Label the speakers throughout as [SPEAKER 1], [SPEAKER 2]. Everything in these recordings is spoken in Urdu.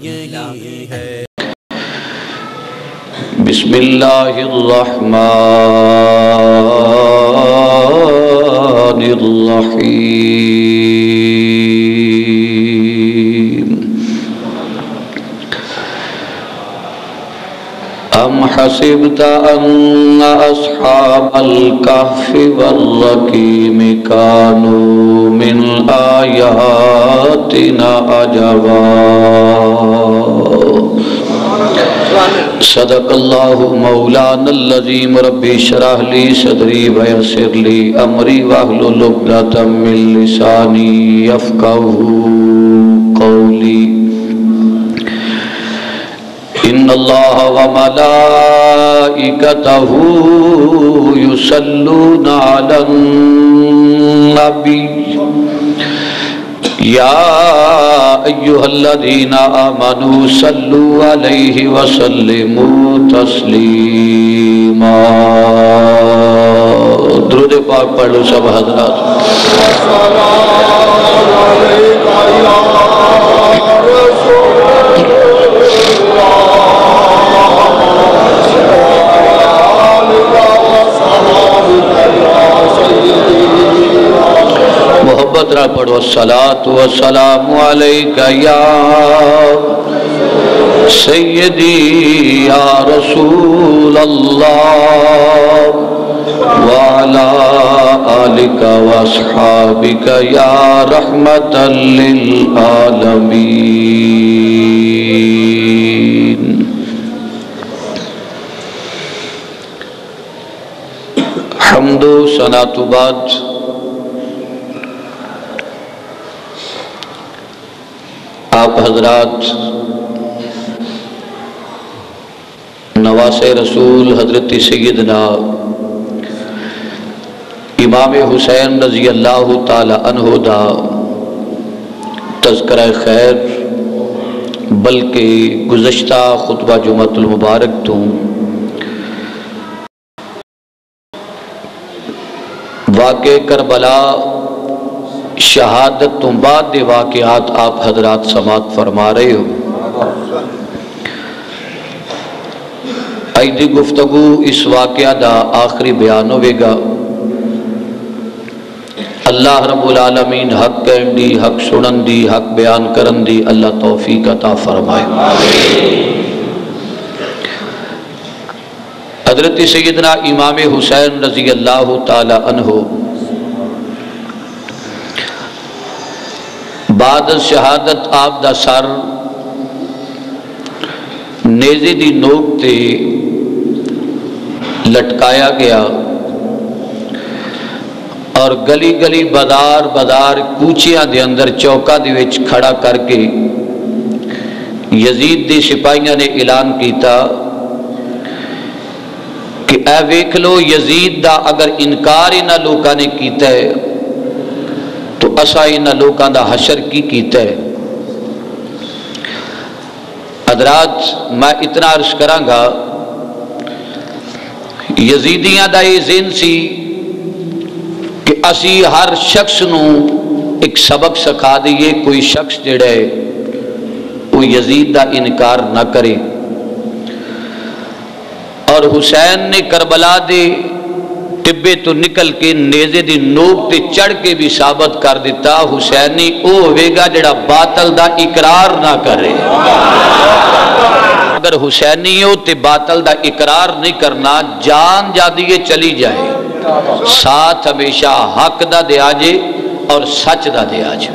[SPEAKER 1] یہی ہے۔
[SPEAKER 2] بسم اللہ الرحمن الرحیم۔ ام حسبت ان اصحاب الکہف والرقیم کانوا من آیاتنا عجبا۔ صدق اللہ مولانا العظیم۔ رب اشرح لی صدری ویسر لی امری واحلل عقدۃ من لسانی یفقہوا قولی۔ ان اللہ وملائکتہ یصلون علی النبی یا ایہا الذین آمنوا صلوا علیہ وسلموا تسلیما۔ درود پاک پڑھ لو سب حضرات۔ محبت را پڑھو۔ الصلاۃ والسلام علیک یا سیدی یا رسول اللہ وعلی آلک واصحابک یا رحمت للعالمین۔ حمد و ثنا تو بعد آپ حضرات نواسے رسول حضرت سیدنا امام حسین رضی اللہ تعالی عنہ دا تذکرہ خیر بلکہ گزشتہ خطبہ جمعۃ المبارک تو واقع کربلا شہادت تو بعد دے واقعات آپ حضرات سماعت فرما رہے ہو۔ ایدی گفتگو اس واقعہ دا آخری بیان ہوئے گا۔ اللہ رب العالمین حق کہن دی، حق سنن دی، حق بیان کرن دی اللہ توفیق عطا فرمائے۔ حضرت سیدنا امام حسین رضی اللہ تعالی عنہ بعد شہادت آپ دا سر نیزے دی نوک تے لٹکایا گیا اور گلی گلی بازار بازار کوچیاں دے اندر چوکا دے وچ کھڑا کر کے یزید دے سپاہیاں نے اعلان کیتا کہ اے ویکھ لو یزید دا اگر انکار انہاں لوکاں نے کیتا ہے تو اسا انہاں لوکاں دا حشر کی کیتا ہے۔ حضرات میں اتنا عرض کراں گا، یزیدیاں دا یہ ذہن سی کہ اسی ہر شخص نو ایک سبق سکھا دئیے، کوئی شخص جڑا ہے وہ یزید دا انکار نہ کرے۔ اور حسین نے کربلا دے ٹبے تو نکل کے نیزے دی نوک تے چڑھ کے بھی ثابت کر دیتا حسینی او ہوئے گا جڑا باطل دا اقرار نہ کرے۔ اگر حسینی ہو تے باطل دا اقرار نہیں کرنا، جان جا دیے چلی جائے، ساتھ ہمیشہ حق دا دے آجے اور سچ دا دے آجے۔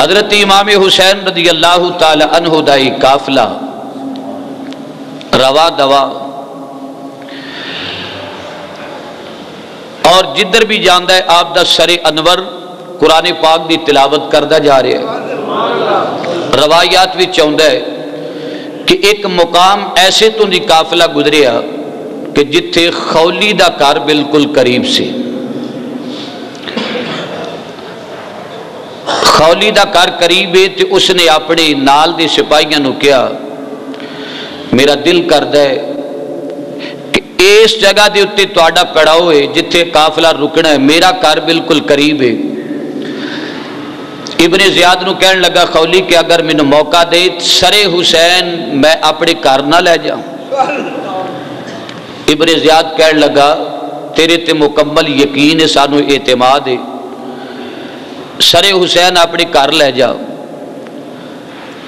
[SPEAKER 2] حضرت امام حسین رضی اللہ تعالی عنہ دائی قافلہ روا دوا اور جدھر بھی جاندہ ہے آپ دا سر انور قرآن پاک دی تلاوت کردہ جا رہے ہیں۔ روایات بھی چاہندہ ہے کہ ایک مقام ایسے تو دی قافلہ گزریا کہ جتھے خولی دا کار بالکل قریب سے، خولی دا کار قریب ہے تو اس نے اپنے نال دے سپاہیاں نو کیا میرا دل کردہ ہے کہ اس جگہ دے اتے تواڈا پڑاؤ ہے جتھے قافلہ رکنا ہے، میرا گھر بالکل قریب ہے، ابن زیاد نو کہن لگا خولی کہ اگر مینوں موقع دے سرے حسین میں اپنے گھر نہ لے جاؤں. ابن زیاد کہن لگا تیرے تے مکمل یقین ہے، سانو اعتماد ہے، سرے حسین اپنے گھر لے جا.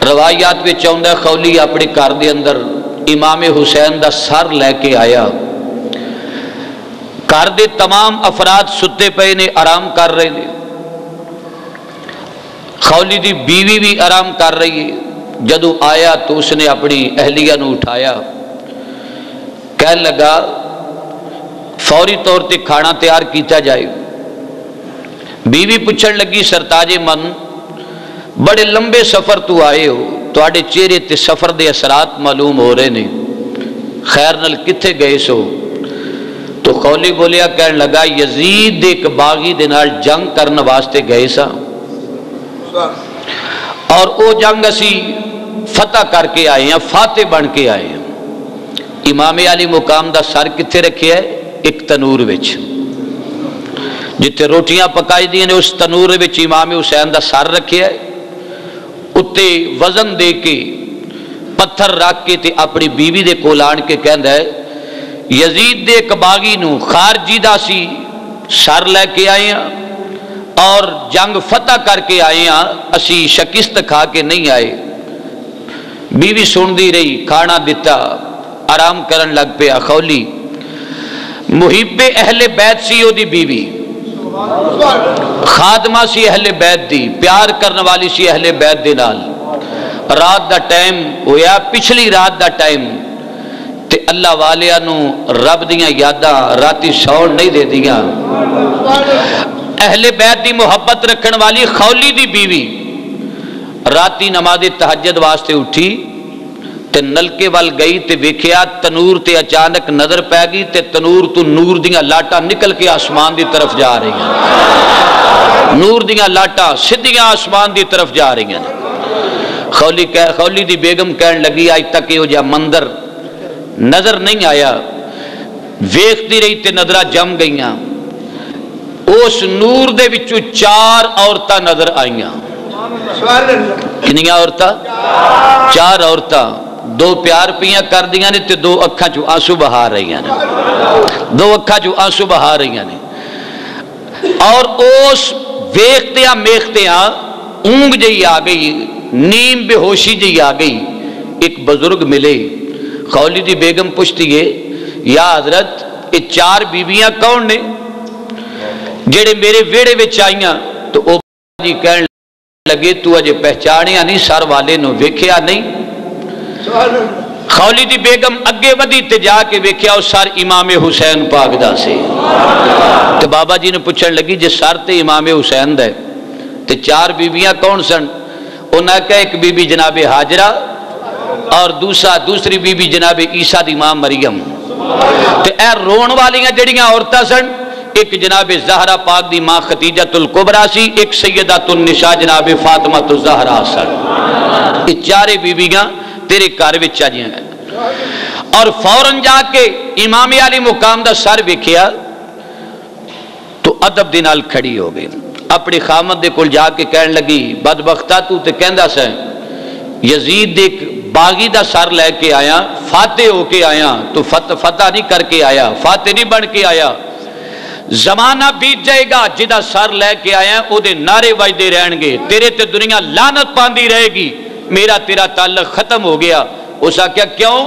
[SPEAKER 2] روایات میں چاہتا ہے خولی اپنے گھر دے اندر امام حسین دا سر لے کے آیا. گھر دے تمام افراد ستے پے نے، آرام کر رہے نے. خولی دی بیوی بھی آرام کر رہی ہے. جدو آیا تو اس نے اپنی اہلیہ نو اٹھایا، کہنے لگا فوری طور تے کھانا تیار کیتا جائے. بیوی پوچھن لگی سرتاج من بڑے لمبے سفر تو آئے ہو، تواڈے چہرے تے سفر دے اثرات معلوم ہو رہے نے، خیر نال کتھے گئے سو؟ تو خولی بولیا، کہنے لگا یزید ایک باغی دے نال جنگ کرنے واسطے گئے سا، اور او جنگ اسی فتح کر کے آئے ہیں، فاتح بن کے آئے ہیں. امام علی مقام دا سر کتھے رکھے ہے؟ ایک تنور وچ، جتے روٹیاں پکائی دی نے اس تنور وچ امام حسین دا سر رکھے ہے. اتے وزن دے کے پتھر رکھ کے تے اپنی بیوی دے کول آن کے کہندا ہے یزید دے ایک باغی نو خارجی دا سی سر لے کے آئے ہیں اور جنگ فتح کر کے آئے ہیں، اسی شکست کھا کے نہیں آئے. بیوی سن دی رہی، کھانا دیتا، آرام کرن لگ پیا. خولی محب اہل بیت سی او دی بیوی، خادمہ سی اہل بیت دی، پیار کرنے والی سی اہل بیت دے نال. رات دا ٹائم ہویا، پچھلی رات دا ٹائم تے اللہ والیاں نو رب دیاں یاداں راتی سون نہیں دے دیاں. اہل بیت دی محبت رکھن والی خولی دی بیوی راتی نماز تہجد واسطے اٹھی تے نلکے وال گئی تے ویکھیا تنور تے اچانک نظر پے گئی تے تنور تو نور دیاں لاٹاں نکل کے آسمان دی طرف جا رہی ہیں. نور دیاں لاٹاں سدھیاں آسمان دی طرف جا رہی ہیں. خولی دی بیگم کہن لگی آج تک یہ جا منظر نظر نہیں آیا. ویکھتی رہی تے نظرہ جم گئیاں. اس نور دے وچوں 4 عورتاں نظر آئیاں. کنیاں عورتاں؟ 4 عورتاں. 2 پیار پیاں کر دیاں نے تے 2 اکھاں چوں آنسو بہا رہی ہیں، 2 اکھاں چوں آنسو بہا رہی ہیں. اور اس ویکھتیاں میکھتیاں اونگ جئی آ گئی، نیم بے ہوشی جئی آ گئی. ایک بزرگ ملے. خولی دی بیگم پوچھتی ہے یا حضرت یہ 4 بیویاں کون نے جڑے میرے ویڑے وچ آئیاں؟ تو او جی کہن لگے تو اجے پہچانیا نہیں، سر والے نو ویکھیا نہیں. خولی دی بیگم اگے ودی تے جا کے ویکھیا او سر امام حسین پاک دا سے. تے بابا جی نے پوچھن لگی جے سر تے امام حسین دا تے 4 بیویاں کون سن؟ انہاں کہا ایک بی بی جناب حاجرہ اور دوسری بی بی جناب عیسیٰ دی ماں مریم. تے اے رون والیاں جڑیاں عورتاں سن، ایک جناب زہرا پاک دی ماں خدیجۃ الکبریٰ سی، ایک سیدۃ النساء جناب فاطمہ الزہرا سن. یہ 4 بیویاں تیرے گھر وچ آجیاں ہیں. اور فوراً جا کے امام علی مقام دا سر ویکھیا تو ادب دے نال کھڑی ہو گئی. اپنی خامد دے کول جا کے کہن لگی بدبختہ تو تے کہندا سا یزید ایک باغی دا سر لے کے آیا، فاتح ہو کے آیا، تو فتح نہیں کر کے آیا، فاتح نہیں بن کے آیا. زمانہ بیت جائے گا جدا سر لے کے آیا او دے نعرے وجدے رہن گے، تیرے تے دنیا لعنت پاندی رہے گی، میرا تیرا تعلق ختم ہو گیا. اس نے کہا کیوں؟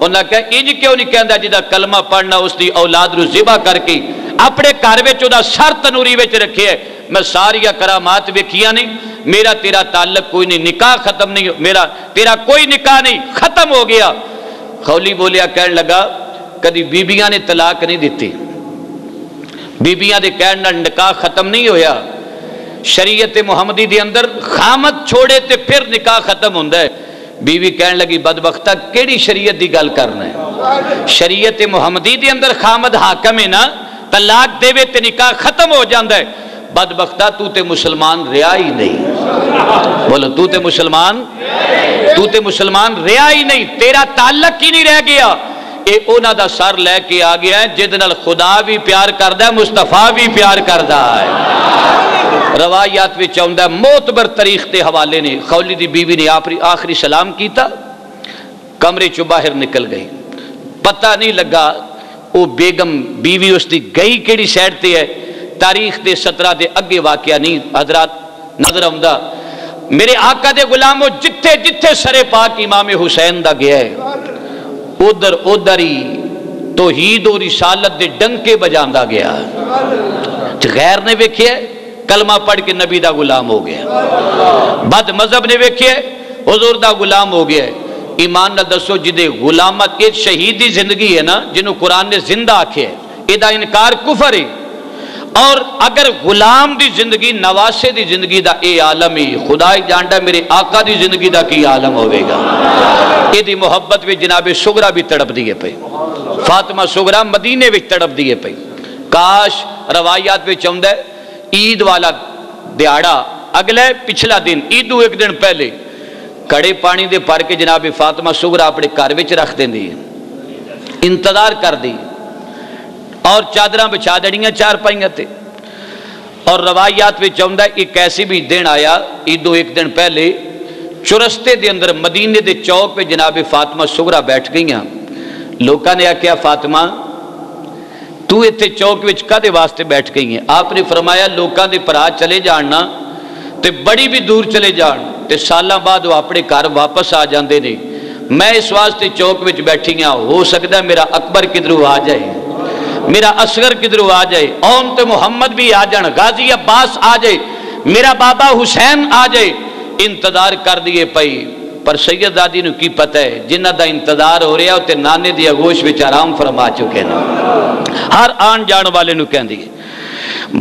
[SPEAKER 2] انہوں نے کہا انج کیوں نہیں کہندا جدا کلمہ پڑھنا اس دی اولاد رو ذبح کر کے اپنے گھر وچ دا سر تنوری وچ رکھے ہے. میں ساری کرامات ویکھیاں نہیں، میرا تیرا تعلق کوئی نہیں، نکاح ختم نہیں، میرا تیرا کوئی نکاح نہیں، ختم ہو گیا. خولی بولیا کہن لگا کدی بیبیاں نے طلاق نہیں دیتی، بیبیاں دے کہن نال نکاح ختم نہیں ہویا. شریعت محمدی دے اندر خامد چھوڑے تے پھر نکاح ختم ہوندا ہے. بیوی کہن لگی بدبختہ کیڑی شریعت دی گل کرنا ہے؟ شریعت محمدی دے اندر خامد حاکم ہے نا، طلاق دے وے تے نکاح ختم ہو جاندا ہے. بدبختہ تو تے مسلمان رہا ہی نہیں. بولو تو تے مسلمان رہا ہی نہیں، تیرا تعلق ہی نہیں رہ گیا. اے اونا دا سر لے کے آ گیا ہے جد نال خدا بھی پیار کردا ہے، مصطفیٰ بھی پیار کردا ہے. روایات میں چاہتا ہے موتبر تاریخ کے حوالے نے خولی دی بیوی نے آخری سلام کیتا کمرے چو باہر نکل گئی پتہ نہیں لگا وہ بیگم بیوی اس دی گئی کیڑی سائڈ تے ہے تاریخ دے 17 دے اگے واقعہ نہیں حضرات نظر آمدہ میرے آقا دے غلاموں جتھے جتھے سر پاک امام حسین دا گیا ہے ادھر ادھر ہی توحید و رسالت دے ڈنکے بجاندہ گیا غیر نے ویکھیا کلمہ پڑھ کے نبی دا غلام ہو گیا بد مذہب نے ویکھیا حضور دا غلام ہو گیا ایمان نہ دسو جدے غلامت ایک شہیدی زندگی ہے نا جنہوں قرآن نے زندہ آکھے ہے ایدہ انکار کفر ہے اور اگر غلام دی زندگی نواسے دی زندگی دا اے عالم ہی خدای جانڈا میرے آقا دی زندگی دا کی عالم ہوئے گا اے دی محبت میں جناب سغرا بھی تڑپ دیئے پہ فاطمہ سغرا مدینے بھی تڑپ دیئے پہ کاش روایات میں چاہتا ہے عید والا دیاڑا اگلے پچھلا دن عیدو ایک دن پہلے کڑے پانی دے پار کے جناب فاطمہ سغرا اپنے کاروچ رکھ دیں دی انتظار کر دی اور چادرہ بچا دڑیاں چار پائیں تھے اور روایات میں چاہتا ہے ایک ایسی بھی دن آیا عیدو ایک دن پہلے چرستے دے اندر مدینے دے چوک پہ جناب فاطمہ سغرا بیٹھ گئی ہیں لوکاں نے کیا فاطمہ تو ایتھے چوک وچ کدے واسطے بیٹھ گئی ہیں آپ نے فرمایا لوکاں دے پرا چلے جاننا تے بڑی بھی دور چلے جان تے سالاں بعد وہ اپنے گھر واپس آ جاندے نے میں اس واسطے چوک وچ بیٹھی ہاں ہو سکتا ہے میرا اکبر کدھروں آ جائے میرا اصغر کدھروں آ جائے اون تے محمد بھی آ جان غازی عباس آ جائے میرا بابا حسین آ جائے انتظار کر دیے پئی پر سید دادی نو کی پتہ ہے جنہ دا انتظار ہو رہا تے نانے دی اگوش وچ آرام فرما چکے نا ہر آن جان والے نو کہندی ہے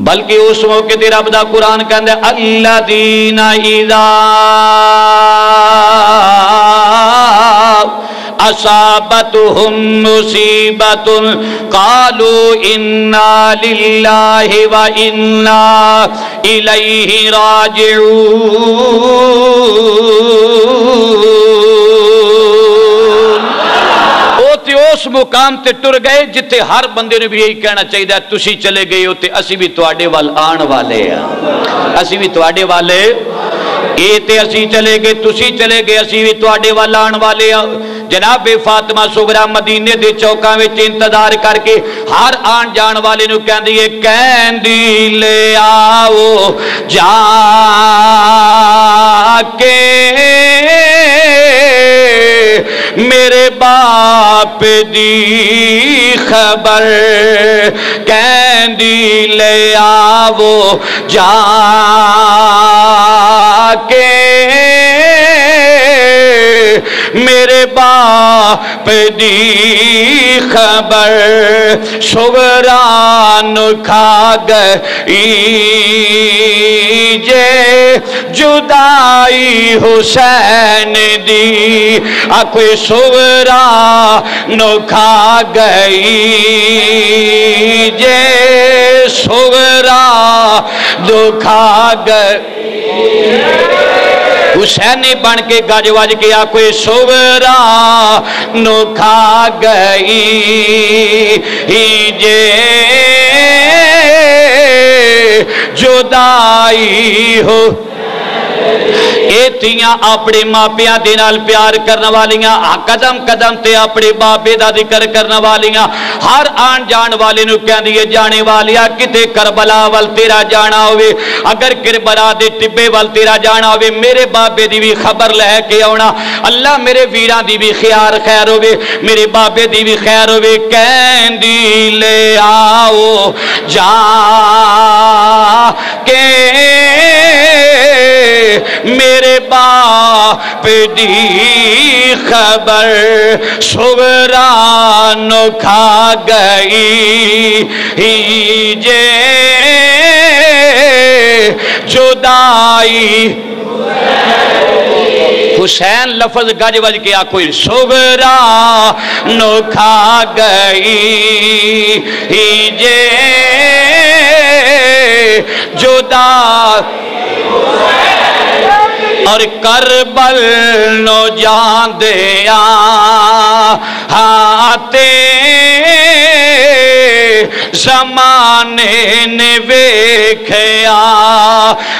[SPEAKER 2] بلکہ اس موقع تے رب دا قرآن کہندا ہے الذین اذا اصابتهم مصیبت قالوا انا للہ و انا الیہ راجعون اس مقام تے ٹر گئے جتے ہر بندے نے بھی یہی کہنا چاہیے تسی چلے گئے ہوتے اسی بھی تواڈے وال آن والے ہیں اسی بھی تواڈے والے اے تے اسی چلے گئے تسی چلے گئے اسی بھی تواڈے وال آن والے ہیں جناب فاطمہ سغرا مدینے دے چوکاں وچ انتظار کر کے ہر آن جان والے نو کہندی ہے کہندی لے آؤ جا کے میرے باپ دی خبر کہندی لے آو جا کے میرے باپ دی خبر سغران کھا گئی جے جدائی حسین دی آکھوے سغرا نو کھا گئی جے سغرا نو کھا گئی حسینی بن کے گج وج کے آکھوے سغرا نو کھا گئی جے جدائی ہو ایتیاں اپنے ماپیاں دے نال پیار کرنا والیاں قدم قدم تے اپنے بابے دا ذکر کرنا والیاں ہر آن جان والے نو کہندی ہے جانے والیا کتے کربلا وال تیرا جانا ہوئے اگر کربلا دے ٹبے وال تیرا جانا ہوئے میرے بابے دی بھی خبر لے کے آنا اللہ میرے ویران دی بھی خیر ہوئے میرے بابے دی بھی خیر ہوئے کہندی لے آؤ جا کے میرے باپ دی خبر سغرا نو کھا گئی جے جدائی حسین لفظ گج وج کے آکھوئی سغرا نو کھا گئی جے جدائی اور کربل نو جان دیا ہاتے زمانے نے ویکھیا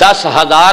[SPEAKER 2] 10,000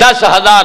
[SPEAKER 2] 10,000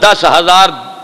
[SPEAKER 2] 10,000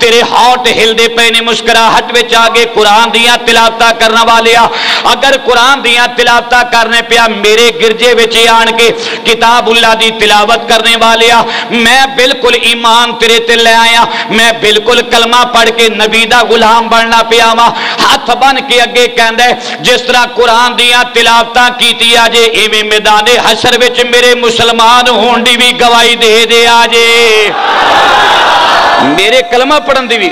[SPEAKER 2] تیرے ہونٹ ہلدے پے نے مسکراہٹ وچ آ گئے قرآن دیاں تلاوتاں کرن والیا اگر قرآن دیاں تلاوتاں کرنے پیا میرے گرجے وچ آن کے کتاب اللہ دی تلاوت کرنے والیا میں بالکل ایمان تیرے تے لے آیا میں بالکل کلمہ پڑھ کے نبی دا غلام بننا پیا وا ہاتھ بن کے اگے کہندا ہے جس طرح قرآن دیاں تلاوتاں کیتی آجے ایویں میدان حشر وچ میرے مسلمان ہون دی بھی گواہی دے دے آجے میرے کلمہ پڑھن دی بھی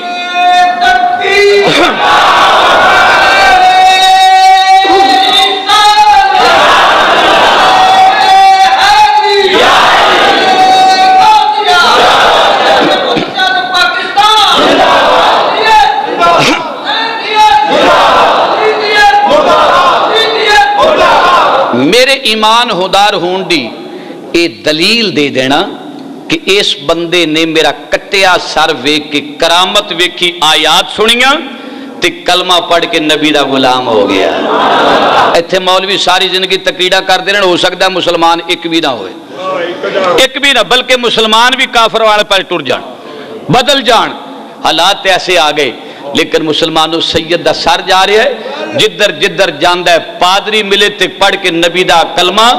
[SPEAKER 2] میرے ایمان ہودار ہون دی اے دلیل دے دینا کہ اس بندے نے میرا کٹیا سر ویک کے کرامت ویکھی آیات سنیاں تے کلمہ پڑھ کے نبی دا غلام ہو گیا ایتھے مولوی ساری زندگی تقریرہ کر دے رہے ہو سکتا ہے مسلمان ایک بھی نہ ہوئے ایک بھی نہ بلکہ مسلمان بھی کافر والے پر ٹر جان بدل جان حالات ایسے آ گئے لیکن مسلمانوں سید دا سر جا رہے ہے جدر جدر جاندہ ہے پادری ملے تے پڑھ کے نبی دا کلمہ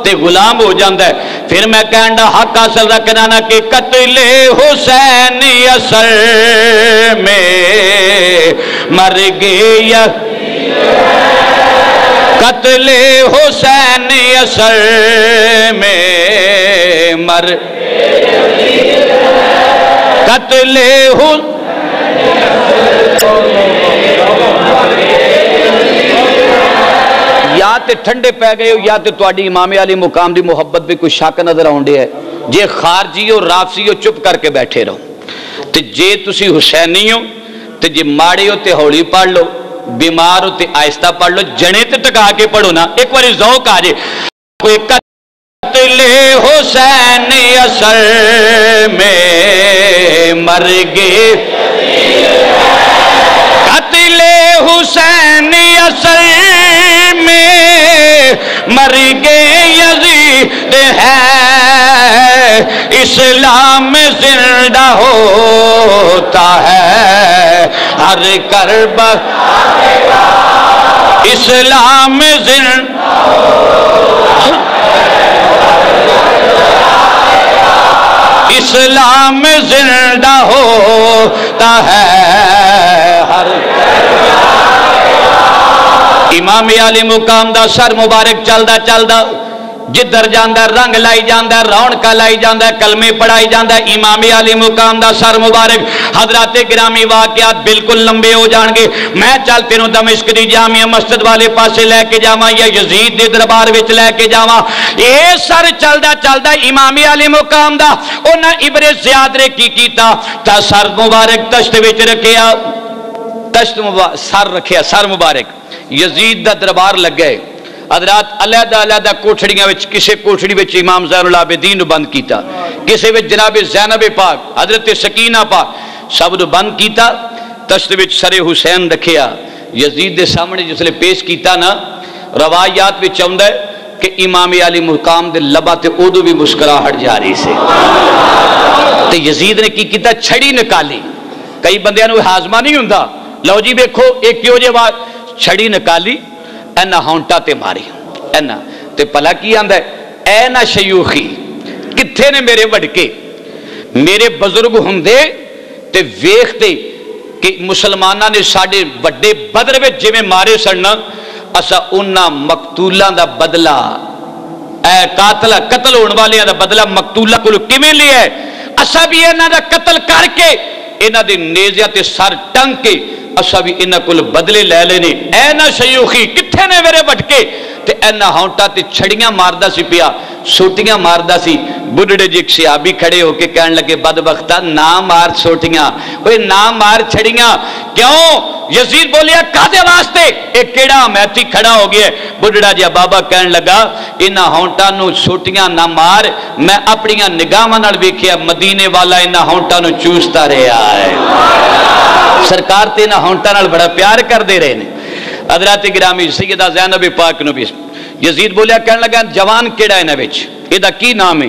[SPEAKER 2] تے غلام ہو جاندہ ہے پھر میں کہنڈا حق اصل رکھنانا کہ قتل حسین اثر میں مر گیا قتل حسین اثر میں مر قتل حسین یا تے ٹھنڈے پہ گئے ہو یا تے تواڈی امام علی مقام دی محبت بھی کوئی شک نظر آؤندے ہے جے خارجی ہو رافضی ہو چپ کر کے بیٹھے رہو تے جے تسی حسینی ہو تے جے ماڑے ہو تے ہولی پڑھ لو بیمار ہو تے آہستہ پڑھ لو جنے تے ٹکا کے پڑھو نا ایک باری ذوق آ جائے کوئی قتل حسین اثر میں مر گئے قتل حسین اثر مر گئے یزید ہے اسلام زندہ ہوتا ہے ہر کرب اسلام زندہ اسلام زندہ ہوتا ہے ہر امام علی مقام دا سر مبارک چلدا چلدا جدھر جاندہ رنگ لائی جاندہ رونقاں لائی جاندہ کلمے پڑھائی جاندہ امام علی مقام دا سر مبارک حضرات گرامی واقعات بالکل لمبے ہو جان گے میں چل تینوں دمشق دی جامع مسجد والے پاسے لے کے جاواں یا یزید دے دربار وچ لے کے جاواں اے سر چلدا چلدا امام علی مقام دا انہاں ابن زیاد نے کی کیتا تا سر مبارک تشت وچ رکھیا تشت سر رکھیا سر مبارک یزید دا دربار لگ گئے حضرات علیحدہ علیحدہ کوٹھڑیاں وچ کسے کوٹھڑی وچ امام زین العابدین نو بند کیتا کسے وچ جناب زینب پاک حضرت سکینہ پاک سب نو بند کیتا تشت وچ سر حسین رکھیا یزید دے سامنے جس لے پیش کیتا نا روایات وچ آوندا ہے کہ امام علی مقام دے لبا تے اودو بھی مسکراہٹ جاری سے تے یزید نے کی کیتا چھڑی نکالی کئی بندیاں نو ہاضمہ نہیں ہوندا لو جی دیکھو ایک کیوں جے بات چھڑی نکالی اینا ہونٹا تے ماری اینا تے پلا کی آندہ ہے اینا شیوخی کتھے نے میرے وڈکے میرے بزرگ ہندے تے ویختے کہ مسلمانہ نے ساڑھے وڈے بدر وچ جے میں مارے سڑنا اسا انہا مقتولہ دا بدلہ اے قتل ہونے والے دا بدلہ مقتولہ کو کمیں لیا ہے اسا بھی انہا دا قتل کر کے انہا دے نیزیہ تے سر ٹنگ کے اسا بھی انہا کل بدلے لے لینے اینا شیوخی کتھے نے میرے بٹکے تے اینا ہونٹا تے چھڑیاں ماردہ سی پیا سوٹیاں ماردہ سی بڑھڑے جی ایک صحابی کھڑے ہو کے کہنے لگے بدبختہ نا مار سوٹیاں کوئی نا مار چھڑیاں کیوں یزید بولیا کادے واسطے ایک کیڑا میتی کھڑا ہو گیا بڑھڑا جی بابا کہنے لگا انہا ہونٹا نو سوٹیاں نہ مار میں اپنیاں نگاہ نال ویکھیا مدینے والا انہا ہونٹا نو چوستا رہا ہے سرکار تے انہا ہونٹا نال بڑا پیار کر دے رہے نے حضرات گرامی سیدہ زینب پاک نو بھی یزید بولیا کہنے لگا جوان کیڑا ہے نویچ ایدہ کی نام ہے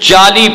[SPEAKER 2] 40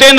[SPEAKER 2] 3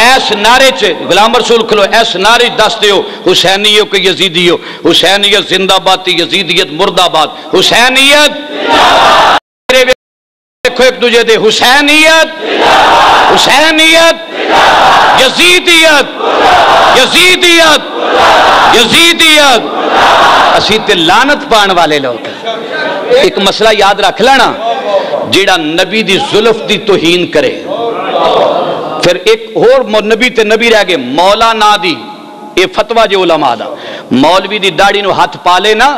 [SPEAKER 2] ایس نعرے چ غلام رسول کھلو ایس نعرے دس دیو حسینیو کہ یزیدیو حسینیت زندہ باد یزیدیت مردہ باد حسینیت دیکھو ایک دوجہ دے حسینیت حسینیت یزیدیت یزیدیت یزیدیت اسی تے لعنت پان والے لوگ ایک مسئلہ یاد رکھ لینا جیڑا نبی دی زلف دی توہین کرے پھر ایک اور نبی تے نبی رہ گئے مولانا دی اے فتوہ جو علماء دا مولوی دی داڑی نو ہاتھ پالے نا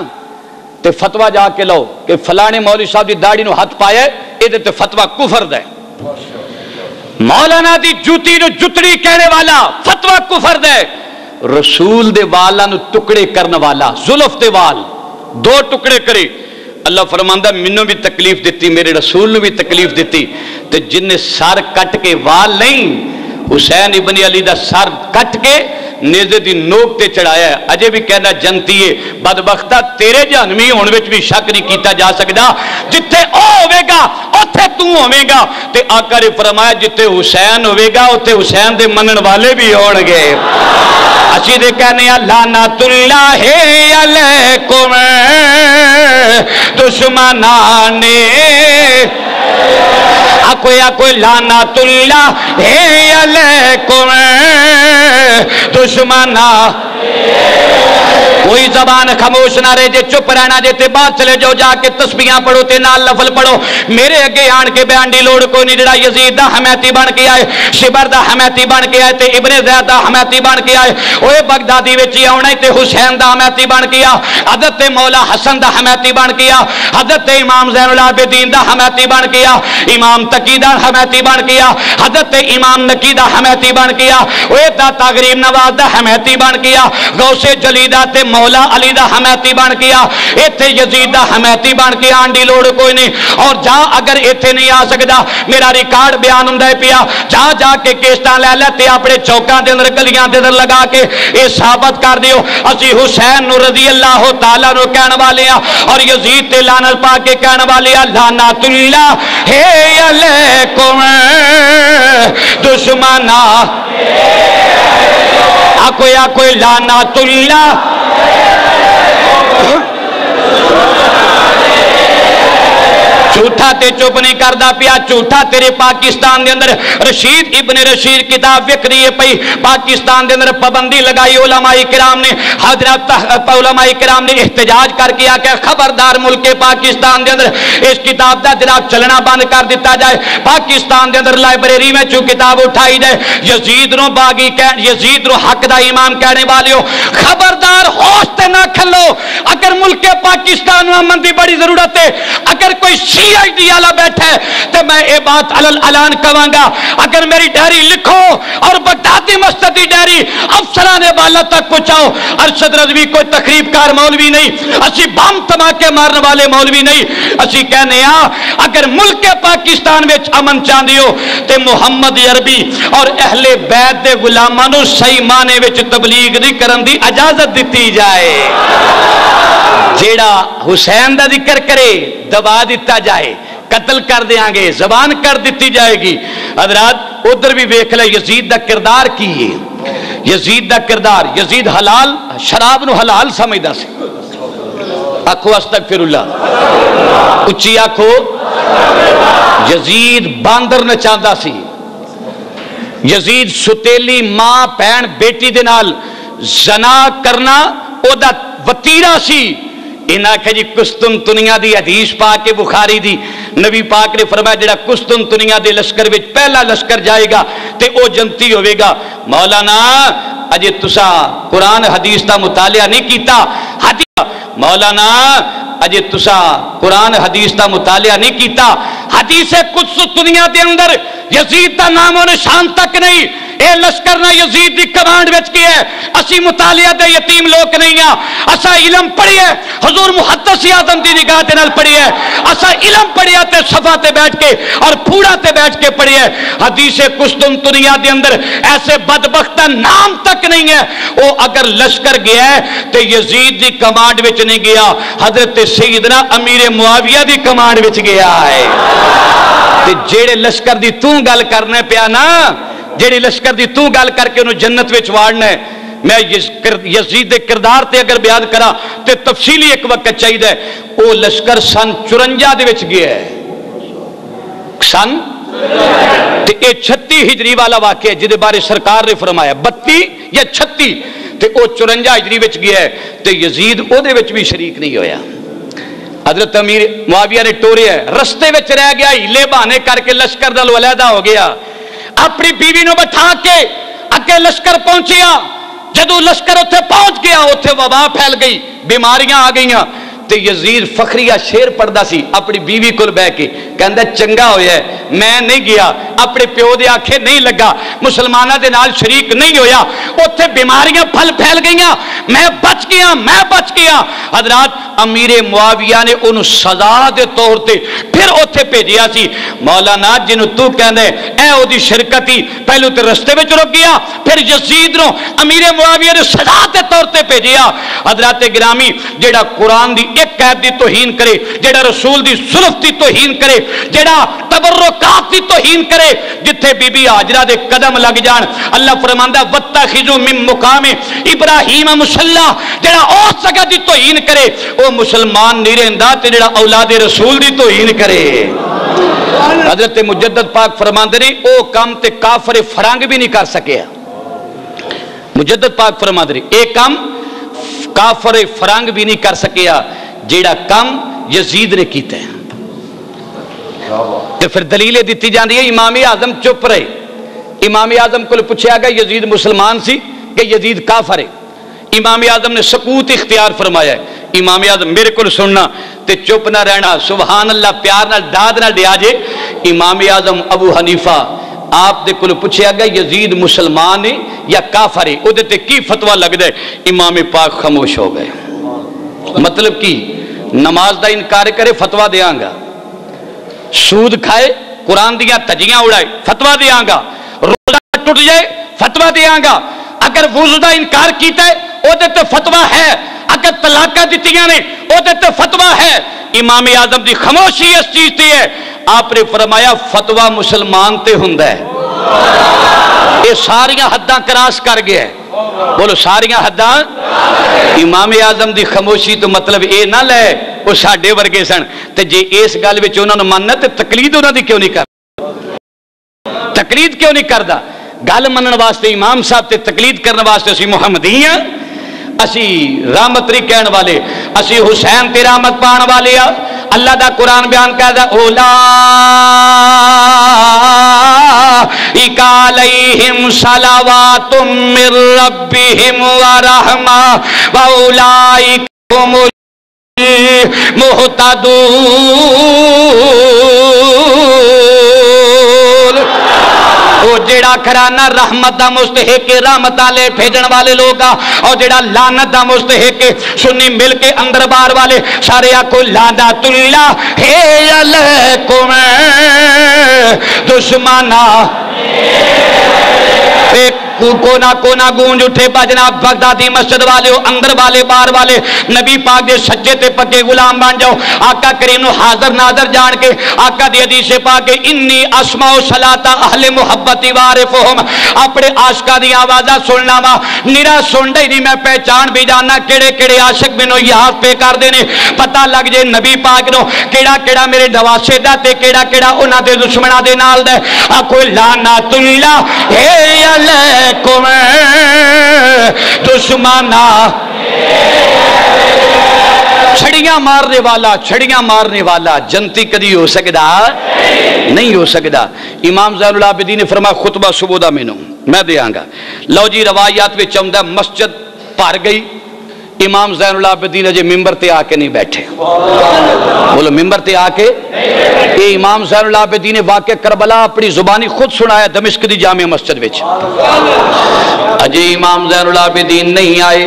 [SPEAKER 2] تے فتوہ جا کے لو کہ فلانے مولوی صاحب دی داڑی نو ہاتھ پائے اے تے فتوہ کفر دے مولانا دی جوتی نو جتڑی کہنے والا فتوہ کفر دے رسول دے والا نو ٹکڑے کرنے والا زلف دے وال دو ٹکڑے کرے اللہ فرماندہ منوں بھی تکلیف دیتی میرے رسول نے بھی تکلیف دیتی تو جن نے سر کٹ کے وال نہیں حسین ابن علی دا سر کٹ کے نیزے دی نوک تے چڑھایا ہے اجے بھی کہنا جنتی ہے بدبختہ تیرے جہنمی ہونے وچ بھی شک نہیں کیتا جا سکدا جتھے او ہوے گا اوتھے تو ہوے گا تے آقا نے فرمایا جتھے حسین ہوے گا اوتھے حسین دے منن والے بھی ہون گے اسی دے کہنے لعنت اللہ علیکم دشمنان کوئی لعنت اللہ علیکم دشمنا کوئی زبان خاموش نہ رہے جے چپ رہنا جے تے بات چلے جو جا کے تسبیحاں پڑھو تے نال نفل پڑھو میرے اگے آن کے بیان دی لوڑ کوئی نہیں جڑا یزید دا حمیتی بن کے آئے شبر دا حمیتی بن کے آئے تے ابن زید دا حمیتی بن کے آئے اوے بغدادی وچ آونا تے حسین دا حمیتی بن کے آ حضرت مولا حسن دا حمیتی بن کے آ حضرت امام زین العابدین دا حمیتی بن کے آ امام تقی دا حمیتی بن کے آ حضرت امام نقی دا حمیتی بن کے آ اوے داتا غریب نواز دا حمیتی بن کے آ غوث جلی دا تے مولا علی دا حمیتی بن کے آ ایتھے یزید دا حمیتی بن کے آن دی لوڑ کوئی نہیں اور جا اگر ایتھے نہیں آ سکدا میرا ریکارڈ بیان ہوندا ہے پیا جا جا کے کیسٹاں لے لے تے اپنے چوکاں دے اندر گلیاں دے اندر لگا کے اے ثابت کر دیو اسی حسین نو رضی اللہ تعالی نو کہن والے ہاں اور یزید تے لعنت پا کے کہن والے ہاں لعنت اللہ علیکم دشمنا کوئی لعنت اللہ جھوٹا تے چپ نہیں کردا پیا جھوٹا تیرے پاکستان دے اندر رشید ابن رشید کتاب وکھ رہی ہے پئی پاکستان دے اندر پابندی لگائی علماء کرام نے حضرت علماء کرام نے احتجاج کر کے کہ خبردار ملک پاکستان دے اندر اس کتاب دا جناب چلنا بند کر دیتا جائے پاکستان دے اندر لائبریری میں جو کتاب اٹھائی جائے یزید نو باغی یزید نو حق دا امام کہنے والے ہو خبردار ہوش تے نہ کھلو اگر ملک پاکستان میں امن دی بڑی ضرورت ہے اگر کوئی شیعہ دیالا بیٹھا ہے تو میں یہ بات علان کہاں گا اگر میری ڈائری لکھو اور بغدادی مسجد کی ڈائری افسران والا تک پہنچاؤ ارشد رضوی کوئی تقریب کار مولوی نہیں اسی بم دھماکے مارنے والے مولوی نہیں اسی کہنے ہاں اگر ملک پاکستان میں امن چاہندی ہو تے محمد عربی اور اہل بیت دے غلاماں نو صحیح معنی وچ تبلیغ دی کرن دی اجازت دیتی جائے جیڑا حسین دا ذکر کرے دبا دیتا جائے قتل کر دیاں گے زبان کر دیتی جائے گی حضرات ادھر بھی ویکھ لے یزید دا کردار کی ہے یزید دا کردار یزید حلال شراب نو حلال سمجھدا سی آکھو استغفر اللہ اچھی آکھو یزید باندر نچاندا سی یزید ستیلی ماں بہن بیٹی دے نال زنا کرنا او دا وتیرا سی انہاں کہ جی قسطنطنیہ دی حدیث پاک کے بخاری دی نبی پاک نے فرمایا جڑا قسطنطنیہ دے لشکر وچ پہلا لشکر جائے گا تے او جنتی ہوے گا مولانا اجے تسا قرآن حدیث دا مطالعہ نہیں کیتا مولانا اجے تسا قرآن حدیث دا مطالعہ نہیں کیتا حدیث قدس دنیا دے اندر یزید دا نام و نشان تک نہیں، اے لشکر نہ یزید دی کمانڈ وچ کی ہے۔ اسی مطالعہ دے یتیم لوگ نہیں ہاں، اسا علم پڑھی ہے، حضور محدث اعظم دی نگاہ دے نال پڑھی ہے، اسا علم پڑھیا تے صفا تے بیٹھ کے اور پھوڑا تے بیٹھ کے پڑھی ہے۔ حدیث قسطن دنیا دے اندر ایسے بدبخت نام تک نہیں ہے، وہ اگر لشکر گیا ہے تے یزید دی کمانڈ وچ نہیں گیا، حضرت سیدنا امیر معاویہ دی کمانڈ وچ گیا ہے۔ تے جیڑے لشکر دی تو گل کرنے پیا نا، جیڑی لشکر دی تو گل کر کے انہوں جنت وچ واڑنا ہے، میں یزید دے کردار تے اگر بیان کرا تے تفصیلی ایک وقت چاہیے ہے۔ او لشکر سن 54 دے وچ گیا ہے، سن تے اے 36 ہجری والا واقعہ ہے جدے بارے سرکار نے فرمایا 32 یا 36 تے او 54 ہجری وچ گیا ہے تے یزید او دے وچ بھی شریک نہیں ہویا۔ حضرت امیر معاویہ نے ٹوریا ہے، رستے وچ رہ گیا، ہیلے بہانے کر کے لشکر دل علیحدہ ہو گیا، اپنی بیوی نو بٹھا کے اگے لشکر پہنچیا۔ جدو لشکر اتنے پہنچ گیا اتنے وبا پھیل گئی، بیماریاں آ گئیاں تے یزید فخریہ شیر پڑھدا سی اپنی بیوی کول بہ کے، کہندا چنگا ہویا ہے میں نہیں گیا، اپنے پیو دے آکھے نہیں لگا، مسلماناں دے نال شریک نہیں ہویا، اتنے بیماریاں پھیل گئیاں، میں بچ گیا۔ حضرات امیر معاویہ نے انہوں سزا دے طور تے پھر اتنے بھیجیا سی، مولانا جنوں تو کہندے اے او دی شرکت ہی پہلو تے رستے وچ رک گیا، پھر یزید نو امیر معاویہ نے سزا دے طور تے بھیجیا۔ حضرات گرامی جیڑا قرآن دی ایک قید دی توہین کرے، جیڑا رسول دی صلف دی توہین کرے، جیڑا تبرکات دی توہین کرے، جتھے بی بی ہاجرہ دے قدم لگ جان، اللہ فرماندا واتخذوا من مقام ابراہیم مصلی، جیڑا اس جگہ دی توہین کرے وہ مسلمان نہیں رہندا تے جیڑا اولاد رسول دی توہین کرے۔ حضرت مجدد پاک فرماندے نے او کام تے کافر فرنگ بھی نہیں کر سکیا۔ مجدد پاک فرماندے نے اے کام کافر فرنگ بھی نہیں کر سکیا جیڑا کم یزید نے کیتا ہے۔ تو پھر دلیلیں دیتی جاندی ہے، امام اعظم چپ رہے، امام اعظم کو پوچھا گیا یزید مسلمان سی کہ یزید کافر ہے، امام اعظم نے سکوت اختیار فرمایا ہے۔ امام اعظم میرے کو سننا تے چپ نہ رہنا، سبحان اللہ پیار نہ داد نہ دیا جے۔ امام اعظم ابو حنیفہ آپ دے کو پوچھا گیا یزید مسلمان ہے یا کافر ہے، او دے تے کی فتویٰ لگ دے؟ امام پاک خاموش ہو گئے۔ مطلب کی نماز دا انکار کرے فتویٰ دیاں گا، سود کھائے قرآن دیا تجیاں اڑائے فتویٰ دیاں گا، روزہ ٹوٹ جائے فتویٰ دیاں گا، اگر وضو دا انکار کیتا ہے او دے تے فتویٰ ہے، اگر طلاقہ دیتیاں نے او دے تے فتویٰ ہے۔ امام اعظم دی خاموشی اس چیز تے ہے، آپ نے فرمایا فتویٰ مسلمان تے ہوندا ہے۔ یہ ساریاں حداں کراس کر گیا ہے، بولو ساریاں حداں۔ امام اعظم دی خاموشی تو مطلب اے نہ لے وہ ساڈے ورگے سن تے جے اس گل وچ انہاں نوں مننا تے تقلید انہاں دی کیوں نہیں کردا؟ تقلید کیوں نہیں کردا؟ گل منن واسطے امام صاحب تے تقلید کرنے واسطے اسی محمدی ہاں، اسی رحمت نہیں کہن والے، اسی حسین تے رحمت پان والے ہاں۔ اللہ دا قرآن بیان کردا اولئک علیہم صلوات من ربہم ورحمہ واولئک هم المہتدون۔ وہ جیڑا کھرانا رحمت دا مستحق رحمت والے بھیجن والے لوگ اور جیڑا لعنت دا مستحق سنی مل کے اندر بار والے سارے کو لعنت اللہ علیکم دشمنا۔ کونا کونا گونج اٹھے بجنا بغدادی مسجد والے اندر والے بار والے نبی پاک دے سچے تے پکے غلام بن جاؤ۔ آقا کریم نو حاضر ناظر جان کے آقا دی حدیث پاک انی اسمع صلاۃ اہل محبتی وارفہم، اپنے عاشقاں دی آوازاں سننا وا، نرا سن دے نہیں میں پہچان بھی جاننا کیڑے کیڑے عاشق مینوں یاد پہ کر دے نے، پتہ لگ جے نبی پاک نو کیڑا کیڑا میرے نواسے دا تے کیڑا کیڑا انہاں دے دشمناں دے نال دا۔ کوئی لعنت اللہ علیکم دشمنا۔ چھڑیاں مارنے والا، چھڑیاں مارنے والا جنتی کدی ہو سکتا نہیں ہو سکتا۔ امام زین العابدین نے فرمایا خطبہ صبح دا مینوں میں دیاں گا۔ لو جی روایات میں چاہتا مسجد بھر گئی، امام زین العابدین اجے ممبر تے آ کے نہیں بیٹھے. بولو ممبر تے آ کے. یہ امام زین العابدین نے واقعہ کربلا اپنی زبانی خود سنایا دمشق دی جامع مسجد وچ. اجے امام زین العابدین نہیں آئے،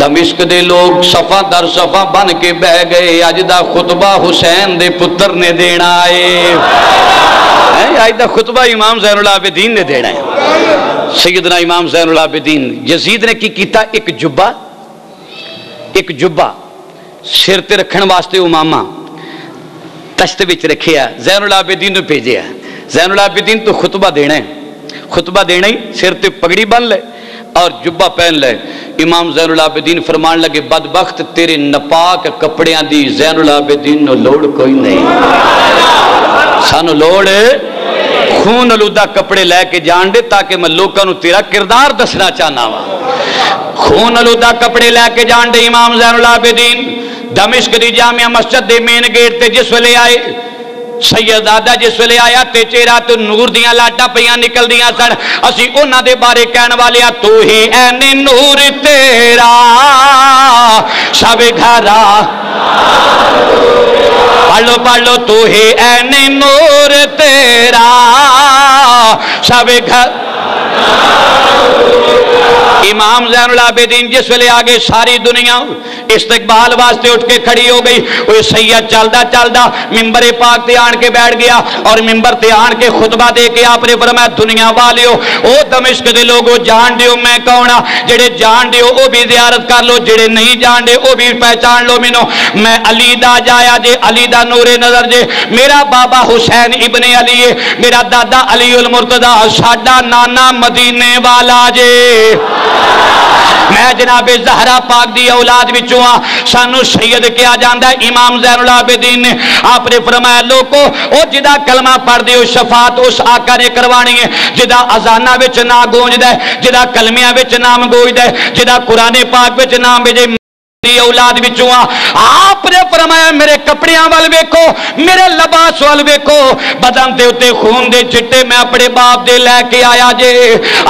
[SPEAKER 2] دمشق دے لوگ صفا در صفا بن کے بہ گئے. اج دا خطبہ حسین دے پتر نے دینا ہے. اج دا خطبہ امام زین العابدین نے دینا ہے. سیدنا امام زین العابدین یزید نے کی کیتا، ایک جبہ سر تے رکھن واسطے امامہ تشت وچ رکھیا، زین العابدین نے بھیجیا. زین العابدین تو خطبہ دینا ہے، خطبہ دینا ہی، سر تے پگڑی بن لے اور جبہ پہن لے. امام زین العابدین فرمان لگے بدبخت تیرے نپاک کپڑیاں دی زین العابدین نو لوڑ کوئی نہیں، سانو لوڑ خون آلودہ کپڑے لے کے جان دے تاکہ میں لوکاں نو تیرا کردار دسنا چاہنا وا. خون آلودہ کپڑے لے کے جان دے امام زین العابدین دمشق دی جامع مسجد دے مین گیٹ تے جس ویلے آئے. سیدادہ جس ویلے آیا تے چہرہ تو نور دیاں لاٹاں پیاں نکل دیاں سن. اسی انہاں دے بارے کہن والے تو ہی این نور تیرا شب گھرا. پڑھ لو تو ہی این نور تیرا شب گھر. امام زین العابدین جس ویلے آگے ساری دنیا استقبال واسطے اٹھ کے کھڑی ہو گئی. وہ سید چلدا چلدا ممبر پاک تے آن کے بیٹھ گیا اور ممبر تے آن کے خطبہ دے کے آپ نے فرمایا دنیا والیو او دمشق دے لوگو جان دیو میں کون ہاں. جڑے جان دیو او بھی زیارت کر لو، جڑے نہیں جان دے او بھی پہچان لو مینوں. میں علی دا جایا جے، علی دا نور نظر جے. میرا بابا حسین ابن علی ہے، میرا دادا علی المرتضی، ساڈا نانا مدینے والا جے. میں جناب زہرا پاک دی اولاد وچوں ہاں. سانو سید کیا جاندا ہے. امام زین العابدین نے آپ نے فرمایا لوکو او جدا کلمہ پڑھ دیو شفاعت اس آقا نے کروانی ہے جدا اذاناں وچ نہ گونجدا ہے، جدا کلمیاں وچ نام گونجدا ہے، جدا قرآن پاک وچ نام بھیجے اولاد وچوں. آپ نے فرمایا میرے کپڑیاں وال ویکھو، میرے لباس وال ویکھو، بدن دے اوتے خون دے چٹے میں اپنے باپ دے لے کے آیا جے،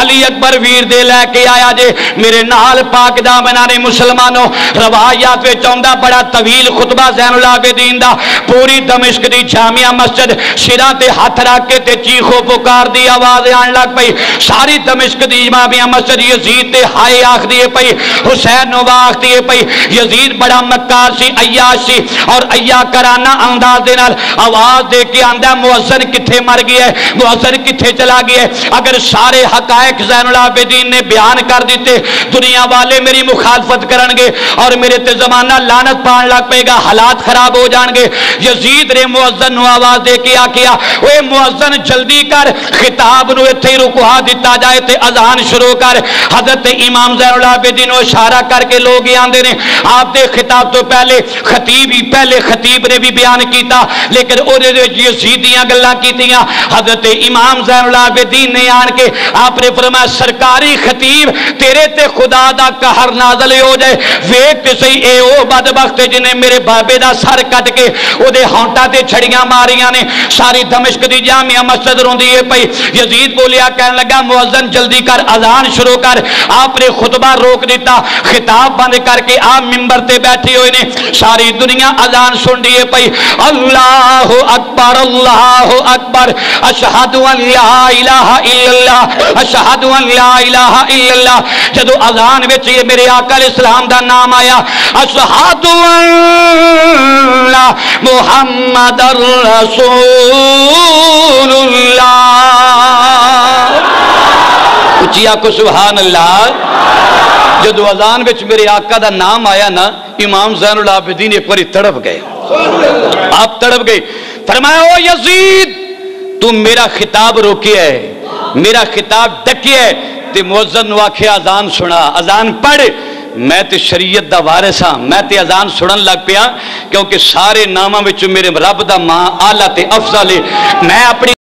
[SPEAKER 2] علی اکبر ویر دے لے کے آیا جے. میرے نال پاک دامناں نے مسلمانوں روایات وچ آندا بڑا طویل خطبہ زین العابدین دا. پوری دمشق دی جامع مسجد سراں تے ہاتھ رکھ کے تے چیخو پکار دی آواز آن لگ پئی. ساری دمشق دی جامع مسجد یزید تے ہائے آکھدی پئی، حسین نو آکھدی پئی. یزید بڑا مکار سی، عیاش سی اور عیاکرانہ انداز دے نال آواز دے کے آندا مؤذن کتھے مر گیا ہے، مؤذن کتھے چلا گیا ہے. اگر سارے حقائق زین العابدین نے بیان کر دیتے دنیا والے میری مخالفت کرن گے اور میرے تے زمانہ لعنت پان لگ پے گا، حالات خراب ہو جان گے. یزید نے مؤذن نو آواز دے کے آکھیا اوے مؤذن جلدی کر، خطاب نو ایتھے رکوا دیتا جائے تے اذان شروع کر. حضرت امام زین العابدین نو اشارہ کر کے لوگ آندے نے آپ دے خطاب تو پہلے خطیب نے بھی بیان کیتا لیکن اونے دے یزیدیاں گلاں کیتیاں. حضرت امام زین العابدین نے آن کے آپ نے فرمایا سرکاری خطیب تیرے تے خدا دا قہر نازل ہو جائے. ویکھ تے صحیح اے او بدبخت جنے میرے بابے دا سر کٹ کے او دے ہونٹاں تے چھڑیاں ماریاں نے. ساری دمشق دی جامع مسجد روندی ہے پئی. یزید بولیا کہن لگا مؤذن جلدی کر، اذان شروع کر. آپ نے خطبہ روک دیتا، خطاب بند کر کے آپ ممبر تے بیٹھے ہوئے نے. ساری دنیا اذان سن رہی ہے پئی. اللہ اکبر اللہ اکبر، اشہد ان لا الہ الا اللہ، اشہد ان لا الہ الا اللہ. جدو اذان وچ یہ میرے آقا علیہ السلام دا نام آیا اشہد ان محمد رسول اللہ، اچیا کو سبحان اللہ. جدو اذان وچ میرے آقا دا نام آیا نا امام زین العابدین ایک باری تڑپ گئے. آپ تڑپ گئے. فرمایا او یزید تو میرا خطاب روکیا ہے، میرا خطاب ڈکیا ہے تے مؤذن نو آکھیا اذان سنا، اذان پڑھ. میں تے شریعت دا وارث ہاں، میں تے اذان سنن لگ پیا کیونکہ سارے ناماں وچ میرے رب دا ماں اعلیٰ تے افضل ہے. میں اپنی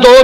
[SPEAKER 2] 2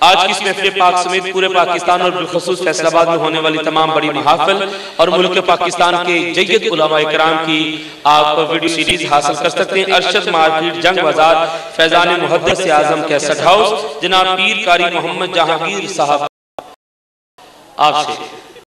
[SPEAKER 1] آج کی اس محفل پاک سمیت پورے پاکستان اور بالخصوص فیصل آباد میں ہونے والی تمام بڑی محافل اور ملک پاکستان کے جید علماء اکرام کی آپ ویڈیو سیریز حاصل کر سکتے ہیں۔ ارشد مارکیٹ، جنگ بازار، فیضان محدث اعظم کیسٹ ہاؤس، جناب پیر قاری محمد جہانگیر صاحب آپ سے